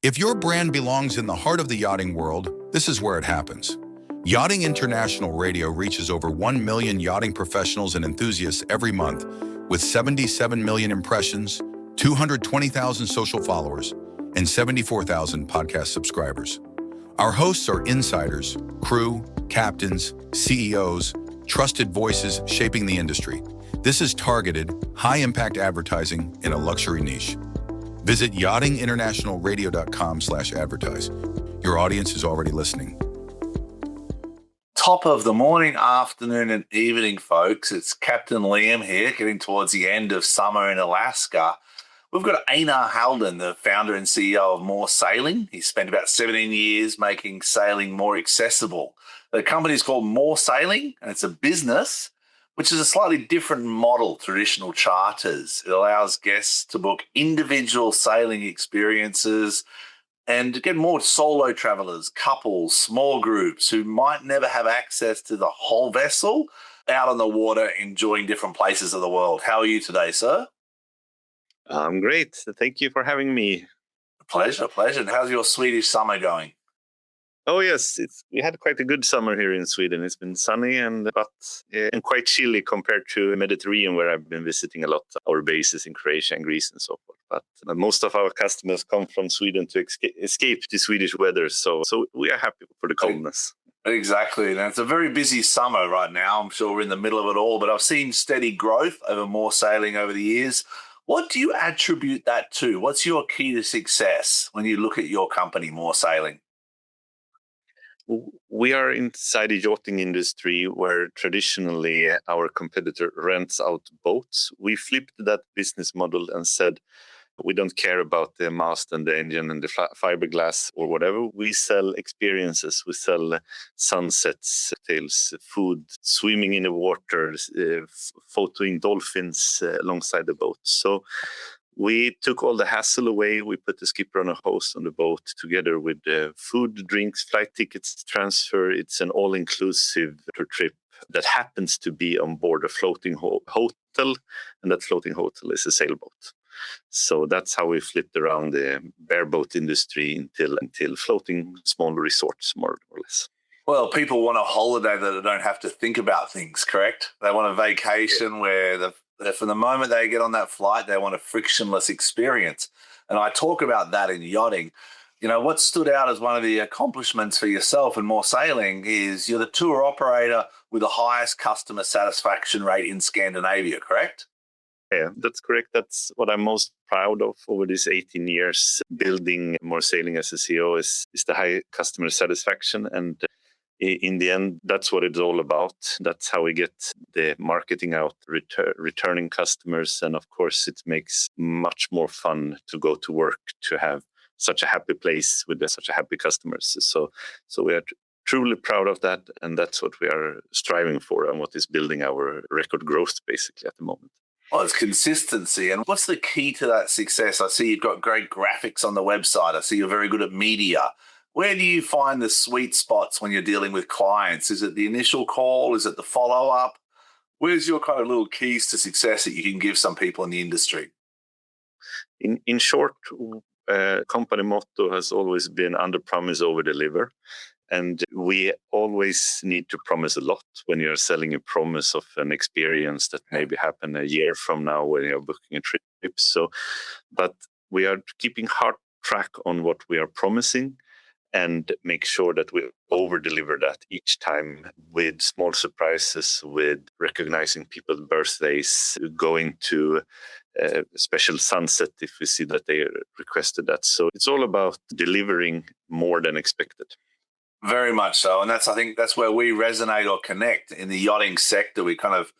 If your brand belongs in the heart of the yachting world, this is where it happens. Yachting International Radio reaches over 1 million yachting professionals and enthusiasts every month, with 77 million impressions, 220,000 social followers, and 74,000 podcast subscribers. Our hosts are insiders, crew, captains, CEOs, trusted voices shaping the industry. This is targeted, high-impact advertising in a luxury niche. Visit yachtinginternationalradio.com/advertise. Your audience is already listening. Top of the morning, afternoon, and evening, folks. It's Captain Liam here, getting towards the end of summer in Alaska. We've got Einar Halldin, the founder and CEO of More Sailing. He spent about 17 years making sailing more accessible. The company is called More Sailing, and it's a business which is a slightly different model to traditional charters. It allows guests to book individual sailing experiences and to get more solo travelers, couples, small groups who might never have access to the whole vessel out on the water enjoying different places of the world. How are you today, sir? I'm great. Thank you for having me. Pleasure. And how's your Swedish summer going? Oh yes, we had quite a good summer here in Sweden. It's been sunny and quite chilly compared to Mediterranean, where I've been visiting a lot. Our bases in Croatia and Greece and so forth. But most of our customers come from Sweden to escape the Swedish weather, so we are happy for the coldness. Exactly, and it's a very busy summer right now. I'm sure we're in the middle of it all, but I've seen steady growth over More Sailing over the years. What do you attribute that to? What's your key to success when you look at your company, More Sailing? We are inside the yachting industry where traditionally our competitor rents out boats. We flipped that business model and said, we don't care about the mast and the engine and the fiberglass or whatever. We sell experiences. We sell sunsets, tales, food, swimming in the water, photoing dolphins alongside the boat. So we took all the hassle away. We put the skipper on a host on the boat together with food, drinks, flight tickets, transfer. It's an all-inclusive trip that happens to be on board a floating hotel, and that floating hotel is a sailboat. So that's how we flipped around the bareboat industry until floating small resorts, more or less. Well, people want a holiday that they don't have to think about things, correct? They want a vacation where from the moment they get on that flight, they want a frictionless experience. And I talk about that in yachting. You know, what stood out as one of the accomplishments for yourself and More Sailing is you're the tour operator with the highest customer satisfaction rate in Scandinavia, correct? Yeah, that's correct. That's what I'm most proud of over these 18 years. Building More Sailing as a CEO is the high customer satisfaction. And in the end, that's what it's all about. That's how we get the marketing out, returning customers. And of course, it makes much more fun to go to work, to have such a happy place with such a happy customers. So we are truly proud of that. And that's what we are striving for and what is building our record growth basically at the moment. Well, it's consistency. And what's the key to that success? I see you've got great graphics on the website. I see you're very good at media. Where do you find the sweet spots when you're dealing with clients? Is it the initial call? Is it the follow-up? Where's your kind of little keys to success that you can give some people in the industry? In short, company motto has always been under promise, over deliver. And we always need to promise a lot when you're selling a promise of an experience that maybe happen a year from now when you're booking a trip. But we are keeping hard track on what we are promising and make sure that we over-deliver that each time with small surprises, with recognizing people's birthdays, going to a special sunset if we see that they requested that. So it's all about delivering more than expected. Very much so. And I think that's where we resonate or connect in the yachting sector. We kind of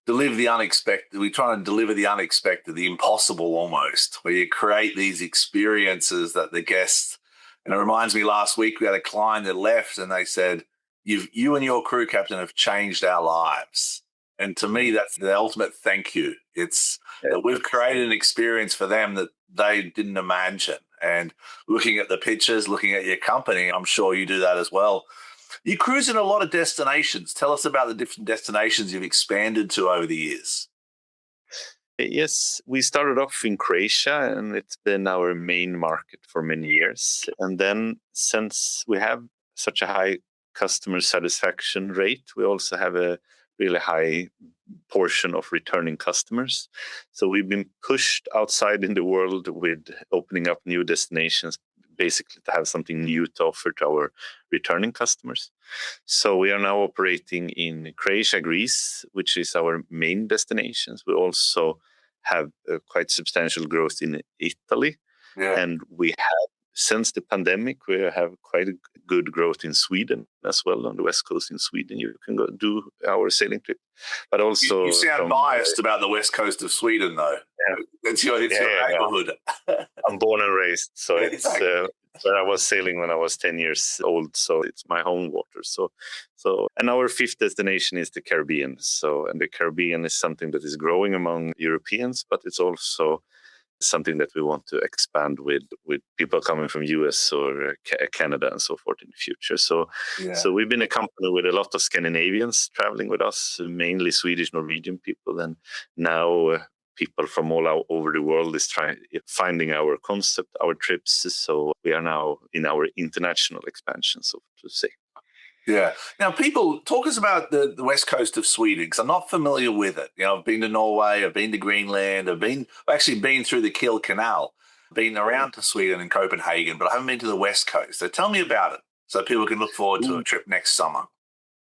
deliver the unexpected. We try and deliver the unexpected, the impossible almost, where you create these experiences that the guests. And it reminds me, last week we had a client that left and they said, you and your crew captain have changed our lives. And to me, that's the ultimate thank you. It's that we've created an experience for them that they didn't imagine. And looking at the pictures, looking at your company, I'm sure you do that as well. You cruise in a lot of destinations. Tell us about the different destinations you've expanded to over the years. Yes, we started off in Croatia, and it's been our main market for many years. And then, since we have such a high customer satisfaction rate, we also have a really high portion of returning customers. So we've been pushed outside in the world with opening up new destinations, basically to have something new to offer to our returning customers. So we are now operating in Croatia, Greece, which is our main destinations. We also have quite substantial growth in Italy. Yeah. And we have, since the pandemic, we have quite a good growth in Sweden as well. On the west coast in Sweden, you can go do our sailing trip. But also, You sound biased about the west coast of Sweden, though. Yeah. It's your neighborhood. I'm born and raised, so it's Exactly. where I was sailing when I was 10 years old. So it's my home water. And our fifth destination is the Caribbean. And the Caribbean is something that is growing among Europeans, but it's also something that we want to expand with people coming from US or Canada and so forth in the future. So we've been a company with a lot of Scandinavians traveling with us, mainly Swedish, Norwegian people, and now people from all over the world is finding our concept, our trips. So we are now in our international expansion, so to say. Yeah. Now, people, talk us about the west coast of Sweden, because I'm not familiar with it. I've been to Norway, I've been to Greenland, I've actually been through the Kiel Canal, been around to Sweden and Copenhagen, but I haven't been to the west coast. So tell me about it, so people can look forward to a trip next summer.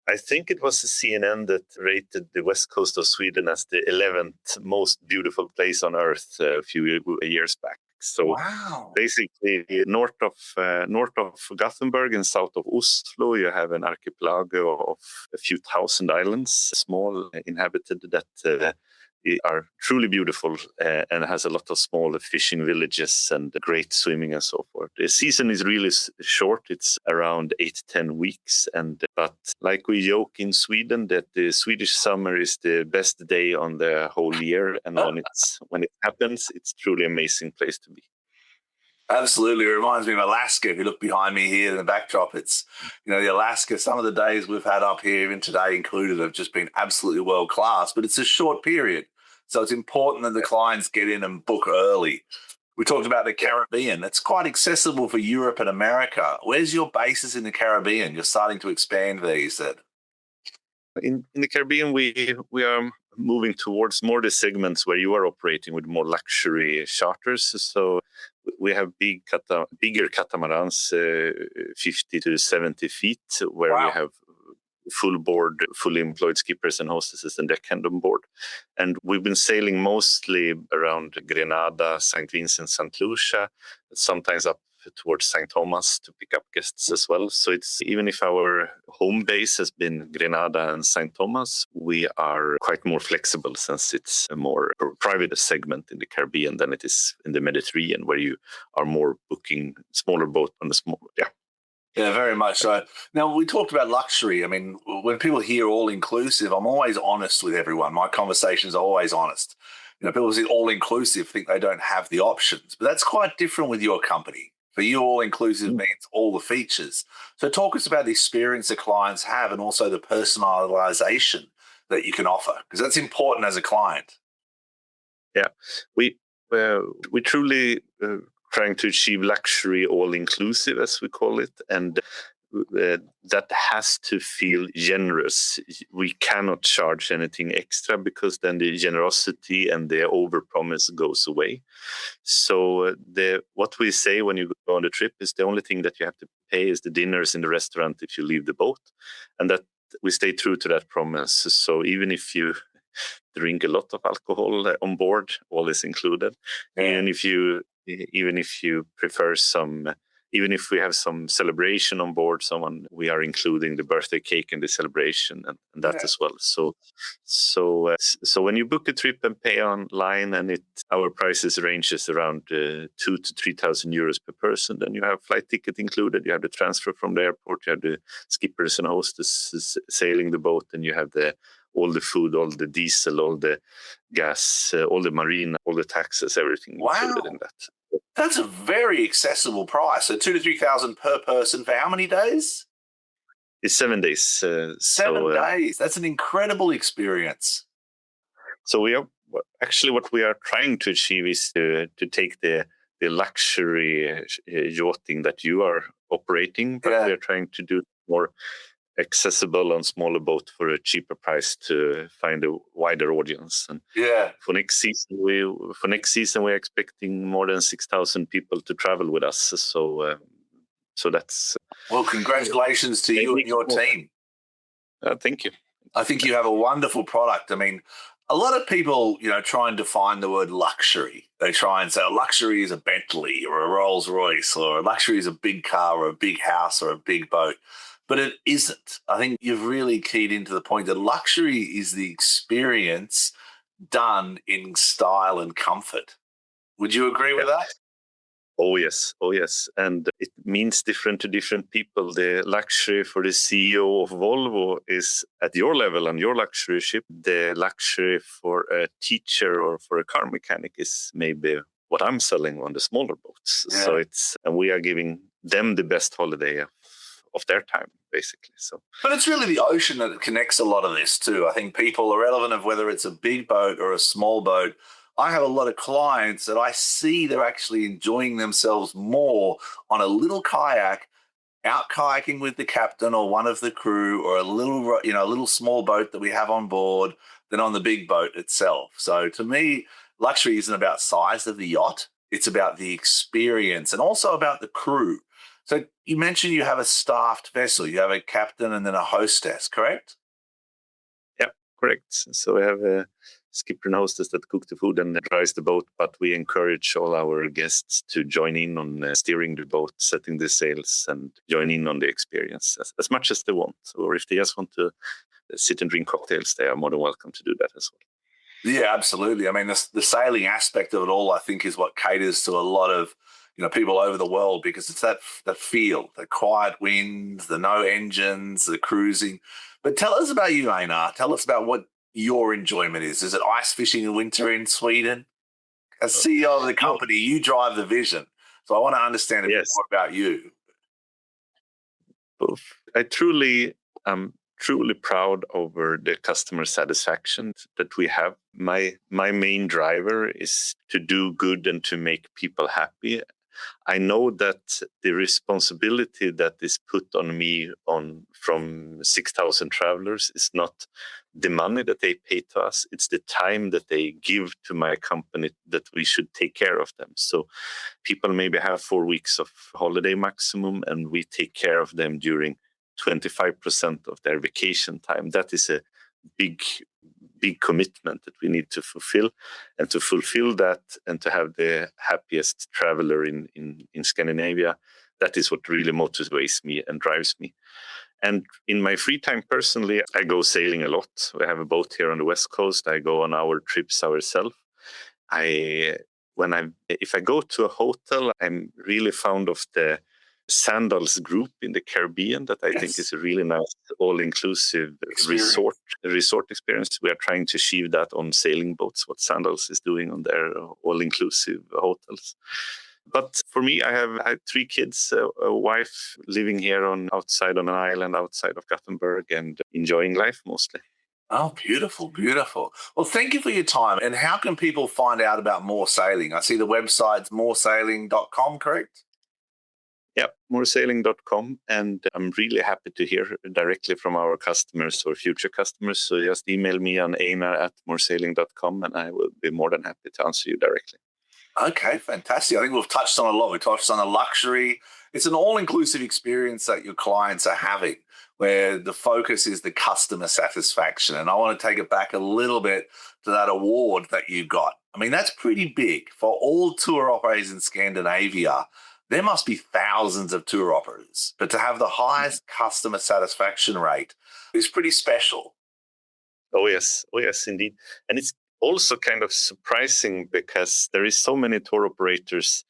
I think it was the CNN that rated the west coast of Sweden as the 11th most beautiful place on earth a few years back. So wow. Basically, north of Gothenburg and south of Oslo, you have an archipelago of a few thousand islands, small, inhabited, that are truly beautiful and has a lot of small fishing villages and great swimming and so forth. The season is really short. It's around 8 to 10 weeks. But like we joke in Sweden that the Swedish summer is the best day on the whole year. And when it happens, it's truly an amazing place to be. Absolutely. It reminds me of Alaska. If you look behind me here in the backdrop, it's, the Alaska, some of the days we've had up here, even today included, have just been absolutely world class, but it's a short period. So it's important that the clients get in and book early. We talked about the Caribbean. It's quite accessible for Europe and America. Where's your bases in the Caribbean? You're starting to expand there, you said. In the Caribbean, we are moving towards more the segments where you are operating with more luxury charters. So we have bigger catamarans, 50 to 70 feet, where we have full board, fully employed skippers and hostesses and deckhand on board. And we've been sailing mostly around Grenada, St. Vincent, St. Lucia, sometimes up towards St. Thomas to pick up guests as well. So it's, even if our home base has been Grenada and St. Thomas, we are quite more flexible, since it's a more private segment in the Caribbean than it is in the Mediterranean, where you are more booking smaller boat on the small. Yeah, very much so. Now, we talked about luxury. I mean, when people hear all-inclusive, I'm always honest with everyone. My conversations are always honest. People say all-inclusive, think they don't have the options, but that's quite different with your company. For you, all-inclusive means all the features. So talk us about the experience the clients have, and also the personalization that you can offer, because that's important as a client. Yeah, we truly trying to achieve luxury all-inclusive, as we call it, and that has to feel generous. We cannot charge anything extra, because then the generosity and the overpromise goes away. So what we say when you go on the trip is the only thing that you have to pay is the dinners in the restaurant if you leave the boat, and that we stay true to that promise. So even if you drink a lot of alcohol on board, all is included. And even if you prefer even if we have some celebration on board, we are including the birthday cake in the celebration and that as well. So when you book a trip and pay online, and our prices ranges around 2,000 to 3,000 euros per person, then you have flight ticket included, you have the transfer from the airport, you have the skippers and hostesses sailing the boat, and you have all the food, all the diesel, all the gas, all the marine, all the taxes, everything included in that. That's a very accessible price. So 2,000 to 3,000 per person for how many days? It's 7 days. 7 days. That's an incredible experience. So we are actually what we are trying to achieve is to take the luxury yachting that you are operating, but we are trying to do more accessible on smaller boat for a cheaper price to find a wider audience. And for next season, we're expecting more than 6,000 people to travel with us. So that's well. Congratulations to you and your team. Thank you. I think you have a wonderful product. I mean, a lot of people, try and define the word luxury. They try and say luxury is a Bentley or a Rolls Royce, or luxury is a big car or a big house or a big boat. But it isn't. I think you've really keyed into the point that luxury is the experience done in style and comfort. Would you agree with that? Oh, yes. And it means different to different people. The luxury for the CEO of Volvo is at your level and your luxury ship. The luxury for a teacher or for a car mechanic is maybe what I'm selling on the smaller boats. Yeah. So and we are giving them the best holiday of their time, basically. But it's really the ocean that connects a lot of this too. I think people, irrelevant of whether it's a big boat or a small boat, I have a lot of clients that I see they're actually enjoying themselves more on a little kayak, out kayaking with the captain or one of the crew, or a little small boat that we have on board, than on the big boat itself. So to me, luxury isn't about size of the yacht. It's about the experience and also about the crew. So you mentioned you have a staffed vessel. You have a captain and then a hostess, correct? Yeah, correct. So we have a skipper and hostess that cook the food and drives the boat, but we encourage all our guests to join in on steering the boat, setting the sails, and join in on the experience as much as they want. Or if they just want to sit and drink cocktails, they are more than welcome to do that as well. Yeah, absolutely. I mean, the sailing aspect of it all, I think, is what caters to a lot of people over the world, because it's that feel, the quiet winds, the no engines, the cruising. But tell us about you, Einar. Tell us about what your enjoyment is. Is it ice fishing in winter in Sweden? As CEO of the company, you drive the vision. So I want to understand a bit more about you. I'm truly proud over the customer satisfaction that we have. My main driver is to do good and to make people happy. I know that the responsibility that is put on me from 6,000 travelers is not the money that they pay to us. It's the time that they give to my company that we should take care of them. So people maybe have 4 weeks of holiday maximum, and we take care of them during 25% of their vacation time. That is a big commitment that we need to fulfill, and to fulfill that and to have the happiest traveler in Scandinavia. That is what really motivates me and drives me. And in my free time personally, I go sailing a lot. We have a boat here on the West Coast. I go on our trips ourselves. If I go to a hotel, I'm really fond of the Sandals group in the Caribbean that I think is a really nice all-inclusive resort experience. We are trying to achieve that on sailing boats, what Sandals is doing on their all-inclusive hotels. But for me, I have 3 kids, a wife living here outside on an island outside of Gothenburg, and enjoying life mostly. Oh, beautiful, beautiful. Well, thank you for your time. And how can people find out about More Sailing? I see the website's moresailing.com, correct? Yeah, moresailing.com. And I'm really happy to hear directly from our customers or future customers. So just email me on einar@moresailing.com, and I will be more than happy to answer you directly. Okay, fantastic. I think we've touched on a lot. We touched on the luxury. It's an all-inclusive experience that your clients are having, where the focus is the customer satisfaction. And I want to take it back a little bit to that award that you got. I mean, that's pretty big. For all tour operators in Scandinavia, there must be thousands of tour operators. But to have the highest customer satisfaction rate is pretty special. Oh, yes, indeed. And it's also kind of surprising because there is so many tour operators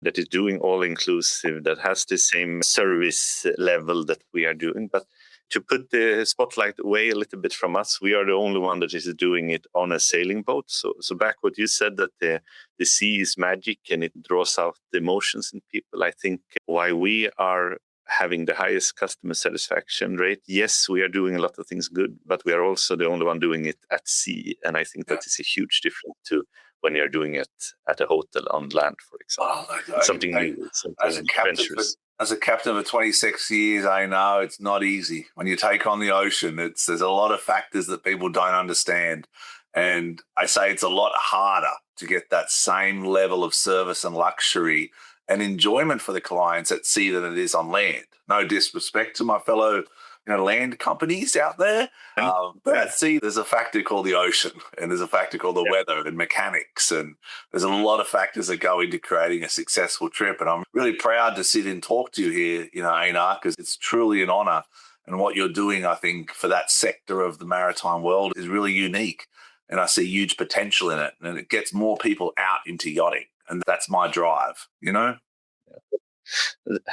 that is doing all-inclusive, that has the same service level that we are doing. But to put the spotlight away a little bit from us, we are the only one that is doing it on a sailing boat. So back what you said, that the sea is magic and it draws out the emotions in people. I think why we are having the highest customer satisfaction rate. Yes, we are doing a lot of things good, but we are also the only one doing it at sea. And I think that is a huge difference to when you're doing it at a hotel on land, for example. It's something new, something adventurous. As a captain for 26 years, I know it's not easy. When you take on the ocean, there's a lot of factors that people don't understand. And I say it's a lot harder to get that same level of service and luxury and enjoyment for the clients at sea than it is on land. No disrespect to my fellow land companies out there. But at sea, there's a factor called the ocean, and there's a factor called the weather and mechanics. And there's a lot of factors that go into creating a successful trip. And I'm really proud to sit and talk to you here, Einar, because it's truly an honor. And what you're doing, I think, for that sector of the maritime world is really unique. And I see huge potential in it. And it gets more people out into yachting. And that's my drive,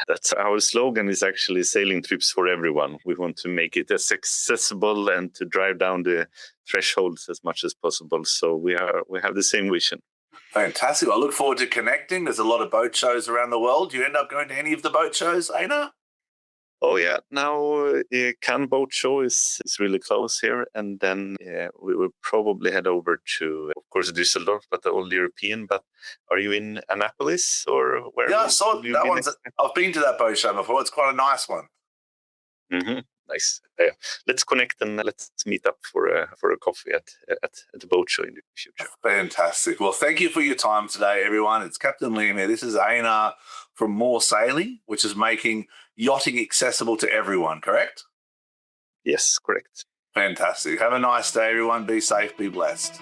That's our slogan, is actually sailing trips for everyone. We want to make it as accessible and to drive down the thresholds as much as possible. So we have the same vision. Fantastic. I look forward to connecting. There's a lot of boat shows around the world. Do you end up going to any of the boat shows, Einar? Oh, yeah. Now, Cannes Boat Show is really close here. And then we will probably head over to, of course, Düsseldorf, but the old European. But are you in Annapolis or where? Yeah, I saw that one. I've been to that boat show before. It's quite a nice one. Mm-hmm. Nice. Yeah. Let's connect and let's meet up for a coffee at the boat show in the future. Fantastic. Well, thank you for your time today, everyone. It's Captain Liam here. This is Einar from More Sailing, which is making yachting accessible to everyone, correct? Yes, correct. Fantastic. Have a nice day, everyone. Be safe, be blessed.